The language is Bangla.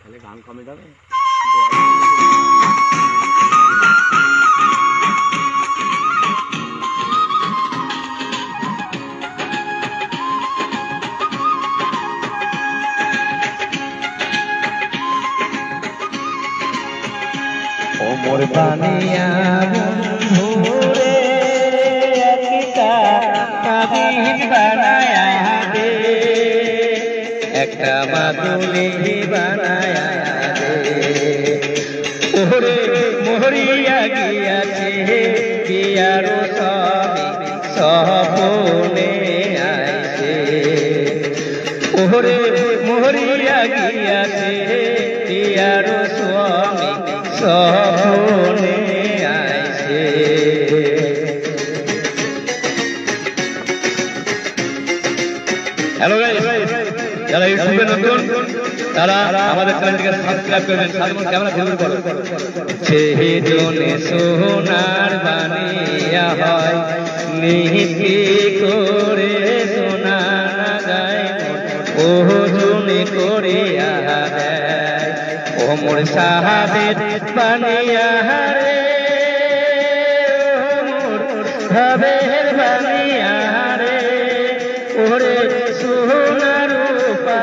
তাহলে গান কমে যাবে। ওমর বানিয়া বন্ধুরে একটা কাবিন বানায়া দে, একটা মাদুলি বানায়া দে। ওরে মরিয়া গিয়াছে বিয়ার স্বামী সপনে আইছে, ওরে মরিয়া গিয়াছে বিয়ার স্বামী সপনে আইছে। হ্যালো গাইস, যারা ইউটিউবে নতুন তারা আমাদের চ্যানেলটিকে সাবস্ক্রাইব করবেন, ক্যামেরা ঘুরে করো। সেজনে সোনার বানিয়া হয় নিহি করে সোনা না যায়, ওজনে করিয়া দেয়। ওমর সাহাবের বানিয়া রে, ওমর সাহাবের বানিয়া রে, ওরে সোনার রূপা